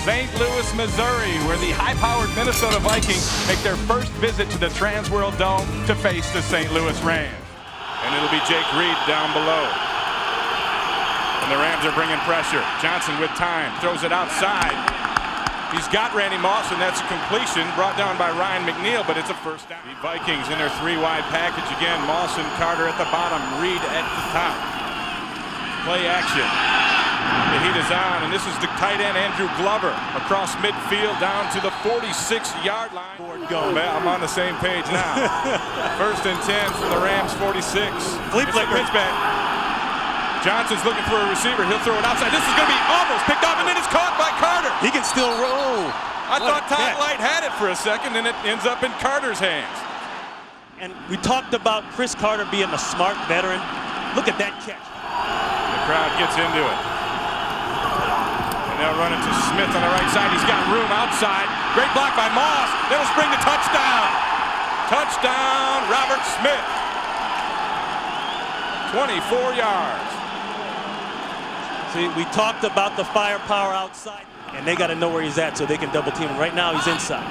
St. Louis, Missouri, where the high-powered Minnesota Vikings make their first visit to the Trans-World Dome to face the St. Louis Rams. And it'll be Jake Reed down below. And the Rams are bringing pressure. Johnson with time, throws it outside. He's got Randy Moss, and that's a completion brought down by Ryan McNeil, but it's a first down. The Vikings in their three-wide package again. Moss and Carter at the bottom, Reed at the top. Play action. The heat is on, and this is the tight end Andrew Glover across midfield down to the 46-yard line. I'm on the same page now. First and 10 from the Rams 46. Flea flicker. Johnson's looking for a receiver. He'll throw it outside. This is going to be almost picked off, and then it's caught by Carter. He can still roll. I thought Todd Light had it for a second, and it ends up in Carter's hands. And we talked about Cris Carter being a smart veteran. Look at that catch. The crowd gets into it. And they'll run it to Smith on the right side. He's got room outside. Great block by Moss. That'll spring the touchdown. Touchdown, Robert Smith. 24 yards. See, we talked about the firepower outside, and they got to know where he's at so they can double team him. Right now, he's inside.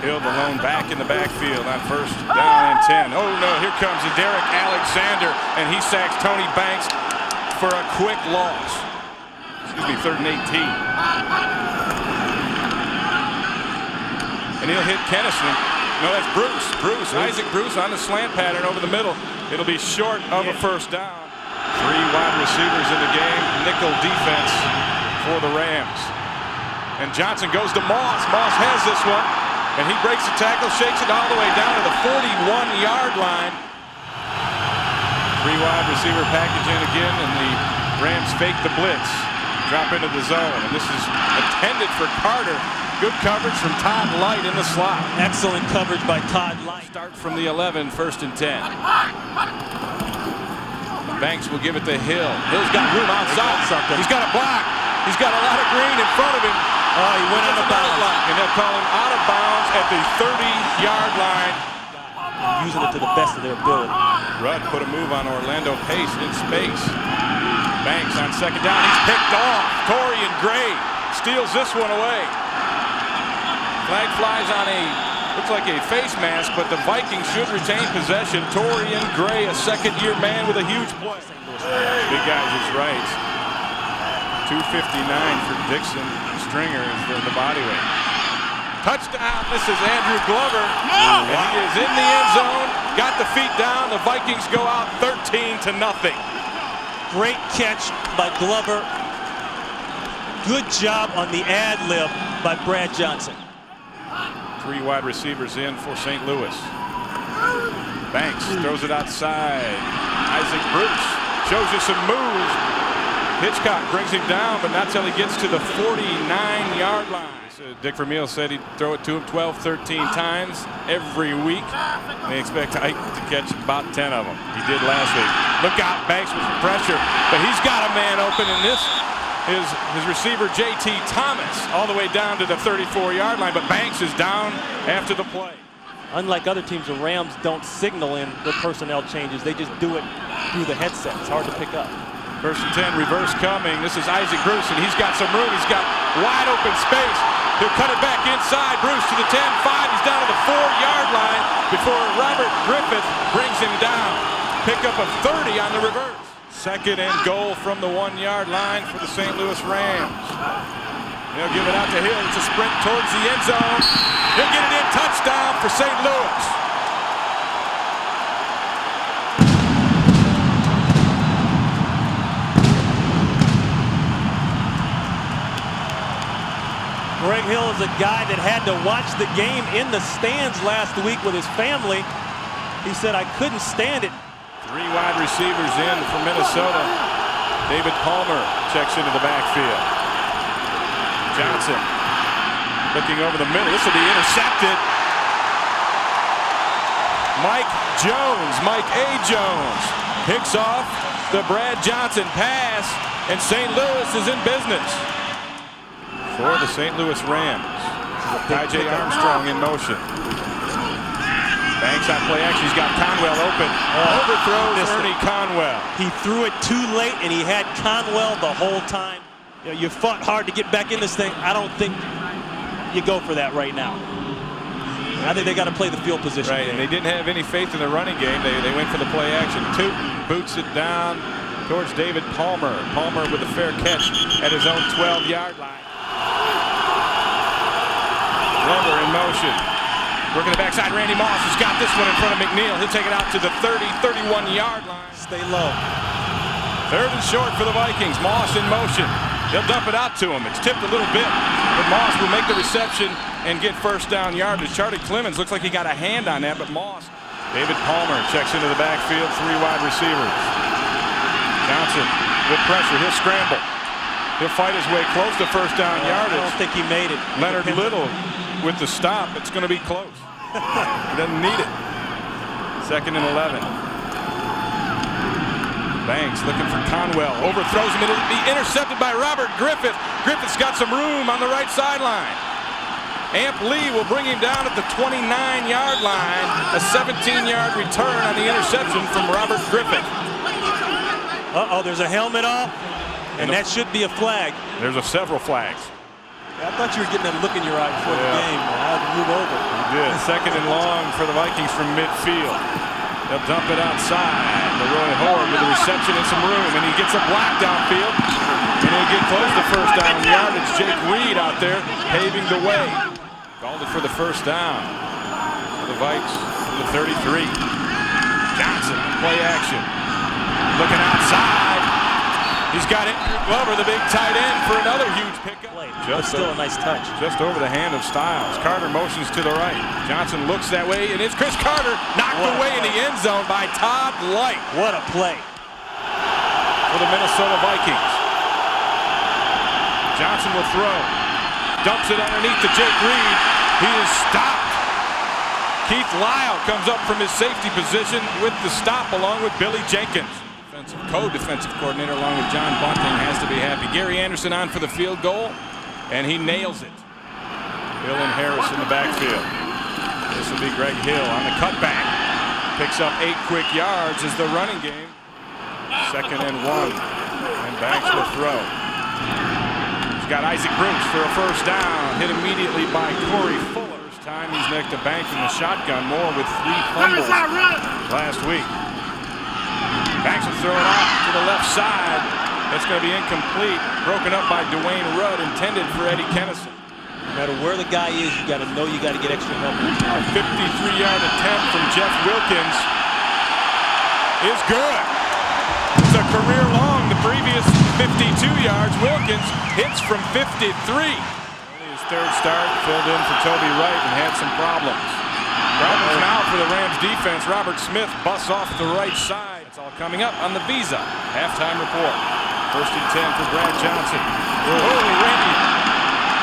Hill alone back in the backfield on first down and 10. Oh no, here comes Derek Alexander, and he sacks Tony Banks for a quick loss. Excuse me, 3rd and 18. And he'll hit Kennison. No, that's Bruce. Isaac Bruce on the slant pattern over the middle. It'll be short of a first down. 3 wide receivers in the game. Nickel defense for the Rams. And Johnson goes to Moss. Moss has this one. And he breaks the tackle, shakes it all the way down to the 41-yard line. 3 wide receiver package in again, and the Rams fake the blitz. Drop into the zone. And this is intended for Carter. Good coverage from Todd Light in the slot. Excellent coverage by Todd Light. Start from the 11, 1st and 10. Banks will give it to Hill. Hill's got room outside. He's got a block. He's got a lot of green in front of him. Oh, he went out of bounds. And they'll call him out of bounds at the 30-yard line. Using it to the best of their ability. Rudd put a move on Orlando Pace in space. Banks on second down. He's picked off. Torian Gray steals this one away. Flag flies on looks like a face mask, but the Vikings should retain possession. Torian Gray, a second-year man with a huge play. Big guys is right. 259 for Dixon. Stringer is the body weight. Touchdown. This is Andrew Glover. And he is in the end zone. Got the feet down. The Vikings go out 13-0. Great catch by Glover. Good job on the ad-lib by Brad Johnson. 3 wide receivers in for St. Louis. Banks throws it outside. Isaac Bruce shows you some moves. Hitchcock brings him down, but not till he gets to the 49-yard line. So Dick Vermeil said he'd throw it to him 12, 13 times every week. And they expect Ike to catch about 10 of them. He did last week. Look out, Banks with some pressure, but he's got a man open in this. His receiver, J.T. Thomas, all the way down to the 34-yard line, but Banks is down after the play. Unlike other teams, the Rams don't signal in the personnel changes. They just do it through the headset. It's hard to pick up. 1st and 10, reverse coming. This is Isaac Bruce, and he's got some room. He's got wide open space. He'll cut it back inside. Bruce to the 10-5. He's down to the 4-yard line before Robert Griffith brings him down. Pick up a 30 on the reverse. 2nd and goal from the 1-yard line for the St. Louis Rams. They'll give it out to Hill. It's a sprint towards the end zone. He'll get it in. Touchdown for St. Louis. Greg Hill is a guy that had to watch the game in the stands last week with his family. He said, I couldn't stand it. 3 wide receivers in for Minnesota. David Palmer checks into the backfield. Johnson looking over the middle. This will be intercepted. Mike A. Jones picks off the Brad Johnson pass, and St. Louis is in business. For the St. Louis Rams, Ty.J. Armstrong in motion. Banks on play action. He's got Conwell open. Overthrows Ernie Conwell. He threw it too late, and he had Conwell the whole time. You know, you fought hard to get back in this thing. I don't think you go for that right now. I think they got to play the field position. Right, and they didn't have any faith in the running game. They went for the play action. Tootin boots it down towards David Palmer. Palmer with a fair catch at his own 12-yard line. Glover in motion. Working the backside. Randy Moss has got this one in front of McNeil. He'll take it out to the 30, 31-yard line. Stay low. 3rd and short for the Vikings. Moss in motion. They'll dump it out to him. It's tipped a little bit, but Moss will make the reception and get first down yardage. Charlie Clemens looks like he got a hand on that, but Moss. David Palmer checks into the backfield. 3 wide receivers. Johnson with pressure. He'll scramble. He'll fight his way close to first down yardage. I don't think he made it. Leonard Little with the stop. It's going to be close. He doesn't need it. 2nd and 11. Banks looking for Conwell. Overthrows him. It'll be intercepted by Robert Griffith. Griffith's got some room on the right sideline. Amp Lee will bring him down at the 29-yard line. A 17-yard return on the interception from Robert Griffith. Uh-oh, there's a helmet off, and that should be a flag. There's several flags. I thought you were getting that look in your eye before the game. I had to move over. He did. 2nd and long for the Vikings from midfield. They'll dump it outside. Leroy Horde with the reception and some room, and he gets a block downfield, and he'll get close to first down yardage. Jake Reed out there paving the way. Called it for the first down for the Vikes from the 33. Johnson, play action. Looking outside. He's got it. Glover, the big tight end, for another huge pickup. Just still a nice touch. Just over the hand of Styles. Carter motions to the right. Johnson looks that way, and it's Cris Carter knocked away in the end zone by Todd Light. What a play For the Minnesota Vikings. Johnson will throw. Dumps it underneath to Jake Reed. He is stopped. Keith Lyle comes up from his safety position with the stop along with Billy Jenkins. Co-defensive coordinator along with John Bunting has to be happy. Gary Anderson on for the field goal, and he nails it. Hill and Harris in the backfield. This will be Greg Hill on the cutback. Picks up 8 quick yards as the running game. 2nd and 1, and Banks will throw. He's got Isaac Bruce for a first down, hit immediately by Corey Fuller. First time he's necked a Banks in the shotgun, more with 3 fumbles last week. Banks will throw it out to the left side. It's going to be incomplete. Broken up by Dwayne Rudd, intended for Eddie Kennison. No matter where the guy is, you got to know you got to get extra help. A 53-yard attempt from Jeff Wilkins is good. It's a career long. The previous 52 yards. Wilkins hits from 53. Only his 3rd start, filled in for Toby Wright and had some problems. Problems now for the Rams defense. Robert Smith busts off the right side. It's all coming up on the Visa halftime report. 1st and 10 for Brad Johnson. Oh, Randy.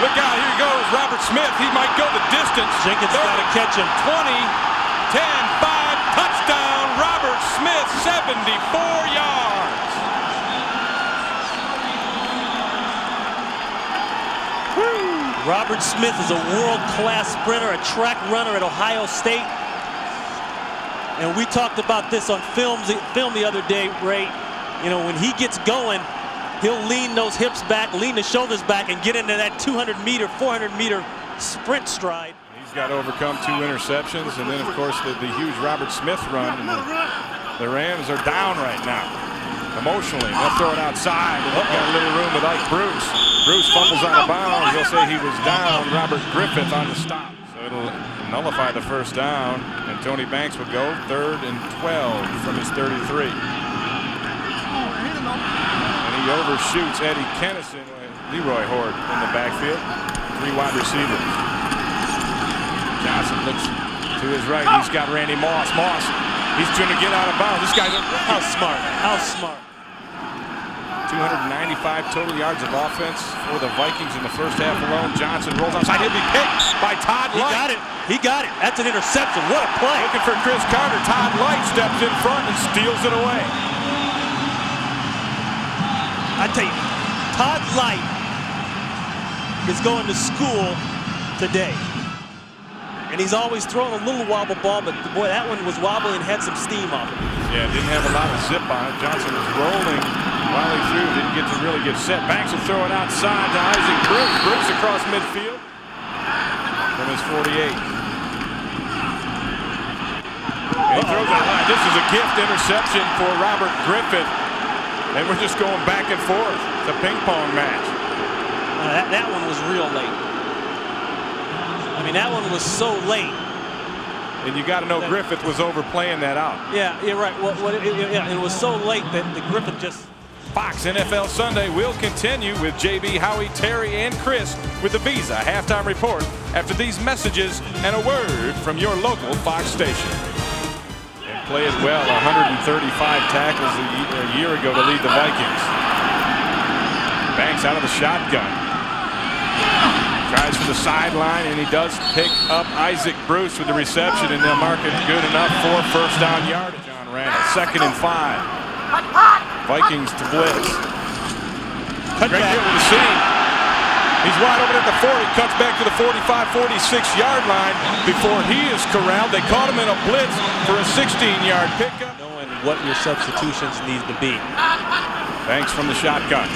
Look out, here goes Robert Smith. He might go the distance. Jenkins got to catch him. 20, 10, 5, touchdown. Robert Smith, 74 yards. Robert Smith is a world-class sprinter, a track runner at Ohio State. And we talked about this on film the other day, Ray. You know, when he gets going, he'll lean those hips back, lean the shoulders back, and get into that 200-meter, 400-meter sprint stride. He's got to overcome 2 interceptions, and then, of course, the huge Robert Smith run. And the Rams are down right now, emotionally. They'll throw it outside, and they've got a little room with Ike Bruce. Bruce fumbles out of bounds. They'll say he was down. Robert Griffith on the stop. So it'll nullify the first down, and Tony Banks would go 3rd and 12 from his 33. And he overshoots Eddie Kennison. Leroy Horde in the backfield. 3 wide receivers. Johnson looks to his right. He's got Randy Moss. Moss, he's trying to get out of bounds. This guy's how smart. How smart. 295 total yards of offense for the Vikings in the first half alone. Johnson rolls outside. He'll be picked by Todd Light. He got it. He got it. That's an interception. What a play. Looking for Cris Carter. Todd Light steps in front and steals it away. I tell you, Todd Light is going to school today. And he's always throwing a little wobble ball, but boy, that one was wobbly and had some steam off it. Yeah, didn't have a lot of zip on it. Johnson was rolling while he threw. Didn't get to really get set. Banks will throw it outside to Isaac Bruce. Bruce across midfield from his 48. And he throws it high. This is a gift interception for Robert Griffith. And we're just going back and forth. It's a ping pong match. That one was real late. I mean, that one was so late. And you got to know Griffith was overplaying that out. Yeah, you're right. It was so late that the Griffith just... Fox NFL Sunday will continue with JB, Howie, Terry, and Chris with the Visa halftime report after these messages and a word from your local Fox station. And played well, 135 tackles a year ago to lead the Vikings. Banks out of the shotgun. Tries for the sideline, and he does pick up Isaac Bruce with the reception, and they'll mark it good enough for first down yardage. John Randall, 2nd and 5. Vikings to blitz. Great hit with the seam. He's wide open at the 40, cuts back to the 45, 46-yard line before he is corralled. They caught him in a blitz for a 16-yard pickup. Knowing what your substitutions need to be. Banks from the shotgun.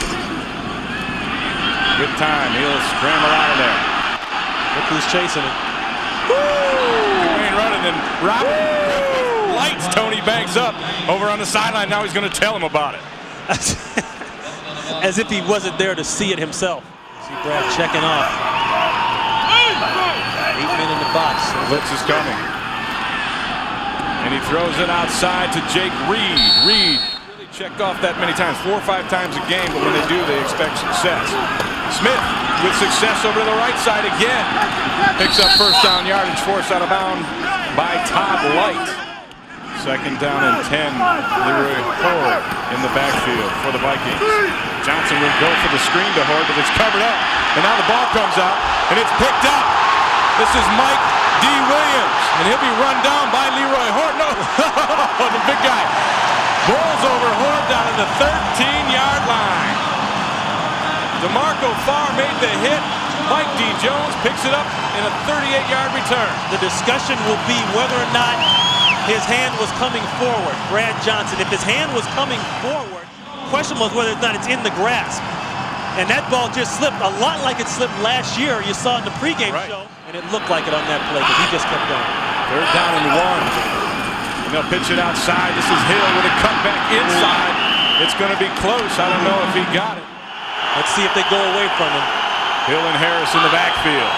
Good time. He'll scramble out of there. Look who's chasing him. Dwayne running, and Robert lights Tony Banks up over on the sideline. Now he's going to tell him about it. As if he wasn't there to see it himself. See Brad checking off. 8 men in the box. Blitz is coming. And he throws it outside to Jake Reed. Reed really checked off that many times, 4 or 5 times a game, but when they do, they expect success. Smith with success over to the right side again. Picks up first down yardage, forced out of bounds by Todd Light. 2nd down and 10. Leroy Horde in the backfield for the Vikings. Johnson will go for the screen to Horde, but it's covered up. And now the ball comes out, and it's picked up. This is Mike D. Williams, and he'll be run down by Leroy Horde. No, the big guy rolls over Horde down at the 13-yard line. DeMarco Farr made the hit. Mike D. Jones picks it up in a 38-yard return. The discussion will be whether or not his hand was coming forward. Brad Johnson, if his hand was coming forward, the question was whether or not it's in the grasp. And that ball just slipped a lot like it slipped last year. You saw it in the pregame show, and it looked like it on that play because he just kept going. 3rd down and 1. And they'll pitch it outside. This is Hill with a cutback inside. It's going to be close. I don't know if he got it. Let's see if they go away from him. Hill and Harris in the backfield.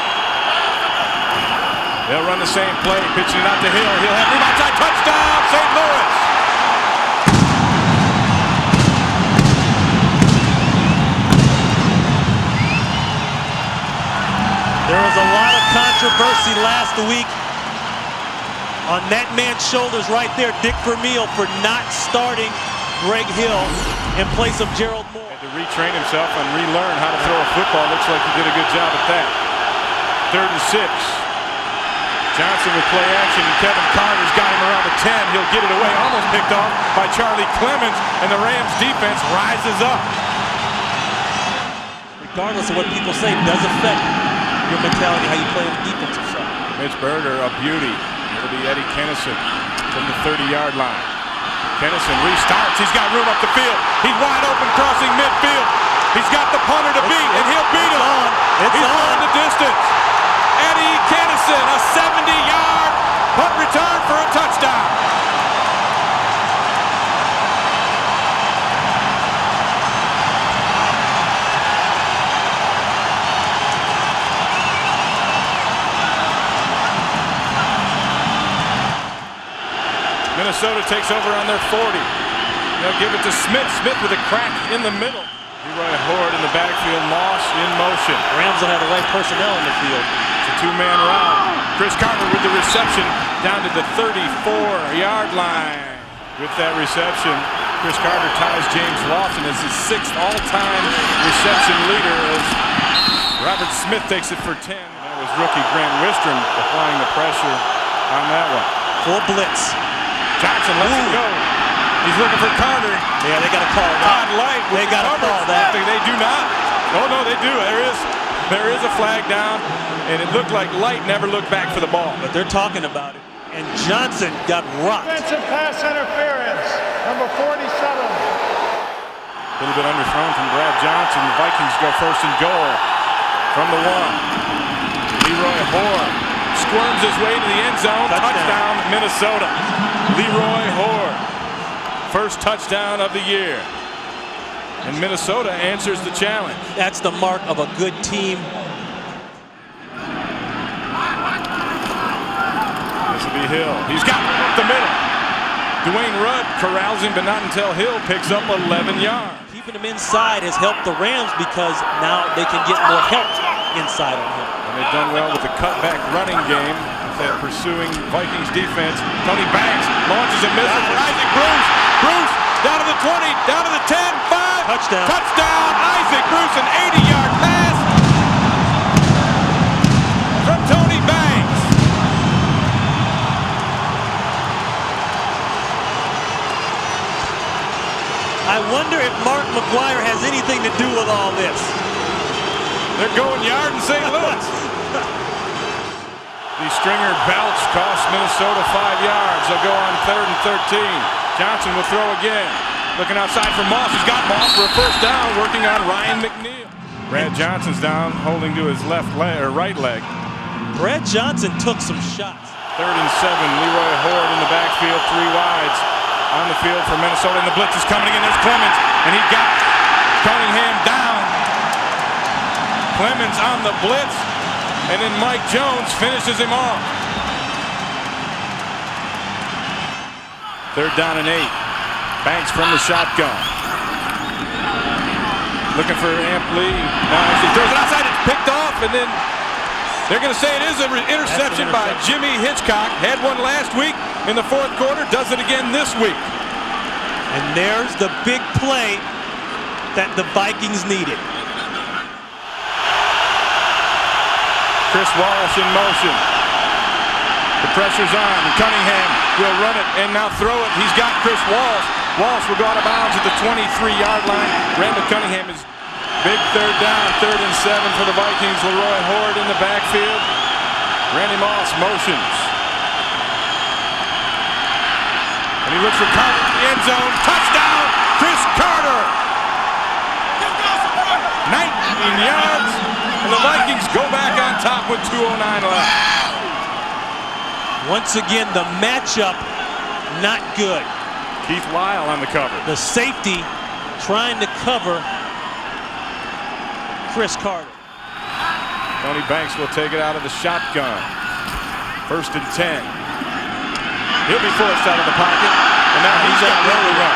They'll run the same play, pitching it out to Hill. He'll have room outside. Touchdown, St. Louis. There was a lot of controversy last week on that man's shoulders right there, Dick Vermeil, for not starting Greg Hill in place of Gerald Moore. Had to retrain himself and relearn how to throw a football. Looks like he did a good job at that. 3rd and 6. Johnson with play action. Kevin Carter's got him around the 10. He'll get it away. Almost picked off by Charlie Clemens, and the Rams defense rises up. Regardless of what people say, it does affect your mentality, how you play on the defensive side. Mitch Berger, a beauty. It'll be Eddie Kennison from the 30-yard line. Kennison restarts. He's got room up the field. He's wide open crossing midfield. He's got the punter to beat, and he'll beat him. He's on the distance. Eddie Kennison, a 70-yard punt return for a touchdown. Minnesota takes over on their 40. They'll give it to Smith. Smith with a crack in the middle. Leroy Horde in the backfield. Moss in motion. Rams don't have the right personnel in the field. It's a 2-man round. Cris Carter with the reception down to the 34-yard line. With that reception, Cris Carter ties James Lawson as his 6th all-time reception leader as Robert Smith takes it for 10. That was rookie Grant Wistrom applying the pressure on that one. Full blitz. Johnson lets it go. He's looking for Carter. Yeah, they got to call that. Todd Light. They got to call that. They do not. Oh, no, they do. There is a flag down, and it looked like Light never looked back for the ball. But they're talking about it. And Johnson got rocked. Defensive pass interference, number 47. A little bit underthrown from Brad Johnson. The Vikings go first and goal from the 1. Leroy Hoare squirms his way to the end zone. Touchdown, Minnesota. Leroy Hoare. First touchdown of the year. And Minnesota answers the challenge. That's the mark of a good team. This will be Hill. He's got him up the middle. Dwayne Rudd corrals him, but not until Hill picks up 11 yards. Keeping him inside has helped the Rams because now they can get more help inside on him. And they've done well with the cutback running game. That pursuing Vikings defense. Tony Banks launches a missile for Isaac Bruce. Bruce down to the 20, down to the 10, 5. Touchdown. Touchdown, Isaac Bruce, an 80-yard pass from Tony Banks. I wonder if Mark McGuire has anything to do with all this. They're going yard in St. Louis. The stringer belch costs Minnesota 5 yards. They'll go on 3rd and 13. Johnson will throw again. Looking outside for Moss. He's got Moss for a first down, working on Ryan McNeil. Brad Johnson's down, holding to his left leg or right leg. Brad Johnson took some shots. 3rd and 7. Leroy Hoare in the backfield, 3 wides on the field for Minnesota. And the blitz is coming in. There's Clemens, and he got Cunningham down. Clemens on the blitz. And then Mike Jones finishes him off. 3rd down and 8. Banks from the shotgun. Looking for Ampley. He throws it outside. It's picked off. And then they're going to say it is an interception by Jimmy Hitchcock. Had one last week in the 4th quarter. Does it again this week. And there's the big play that the Vikings needed. Chris Walsh in motion. The pressure's on. And Cunningham will run it and now throw it. He's got Chris Walsh. Walsh will go out of bounds at the 23-yard line. Randall Cunningham is big 3rd down, 3rd and 7 for the Vikings. Leroy Hoare in the backfield. Randy Moss motions. And he looks for Carter in the end zone. Touchdown, Cris Carter. 19 yards. And the Vikings go back on top with 2:09 left. Once again, the matchup not good. Keith Lyle on the cover. The safety trying to cover Cris Carter. Tony Banks will take it out of the shotgun. 1st and 10. He'll be forced out of the pocket. And now he's on the run.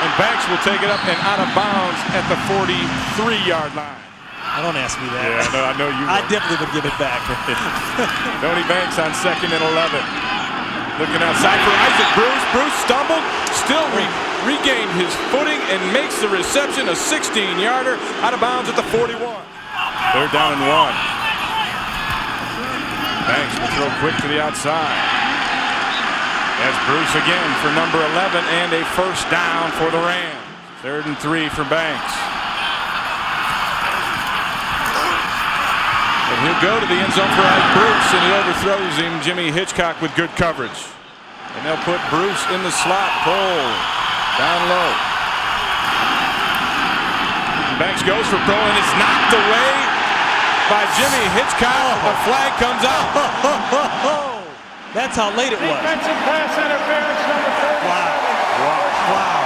And Banks will take it up and out of bounds at the 43-yard line. Don't ask me that. Yeah, no, I know you would. I definitely would give it back. Tony Banks on 2nd and 11. Looking outside for Isaac Bruce. Bruce stumbled, still regained his footing and makes the reception, a 16-yarder out of bounds at the 41. 3rd down and 1. Banks will throw quick to the outside. As Bruce again for number 11 and a first down for the Rams. 3rd and 3 for Banks. And he'll go to the end zone for Bruce, and he overthrows him. Jimmy Hitchcock with good coverage. And they'll put Bruce in the slot, pull, down low. And Banks goes for Pro, and it's knocked away by Jimmy Hitchcock. A flag comes out. That's how late it was. Defensive pass interference number 30. Wow.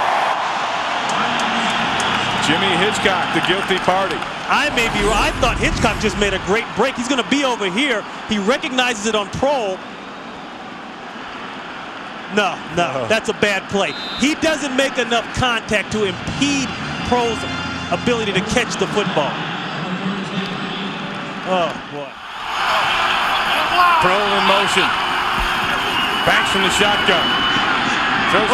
Jimmy Hitchcock, the guilty party. I may be wrong. I thought Hitchcock just made a great break. He's going to be over here. He recognizes it on Pro. No, that's a bad play. He doesn't make enough contact to impede Pro's ability to catch the football. Oh, boy. Pro in motion. Banks from the shotgun. Throws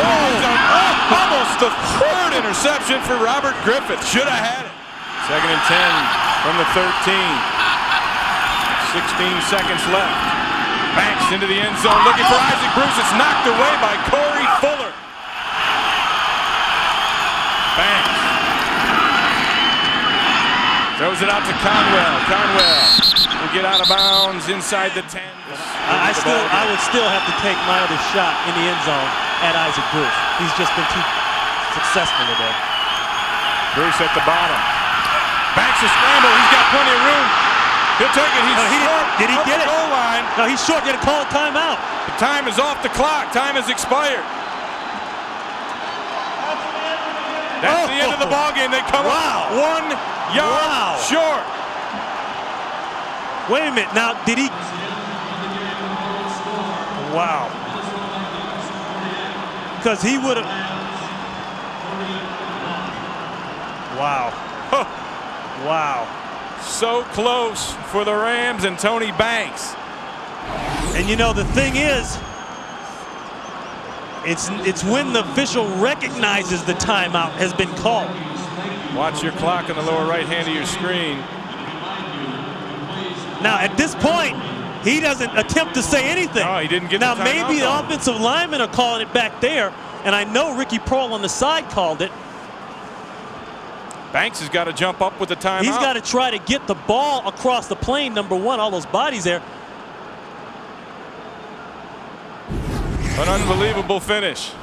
almost the 3rd interception for Robert Griffith. Should have had it. 2nd and 10 from the 13. 16 seconds left. Banks into the end zone looking for Isaac Bruce. It's knocked away by Corey Fuller. Banks throws it out to Conwell. Conwell will get out of bounds inside the 10. I would still have to take my other shot in the end zone at Isaac Bruce. He's just been too successful today. Cris at the bottom. Banks a scramble. He's got plenty of room. He'll take it. He's short. Did he get it? Goal line. No, he's short. You got to call a timeout. The time is off the clock. Time has expired. That's the end of the ball game. They come up 1 yard short. Wait a minute. Now, did he? Wow. Because he would have. Wow. Wow. So close for the Rams and Tony Banks. And you know, the thing is, it's when the official recognizes the timeout has been called. Watch your clock on the lower right hand of your screen. Now, at this point, he doesn't attempt to say anything. No, he didn't get now, the timeout. maybe the offensive linemen are calling it back there, and I know Ricky Prohl on the side called it. Banks has got to jump up with the timeout. He's got to try to get the ball across the plane, number one, all those bodies there. An unbelievable finish.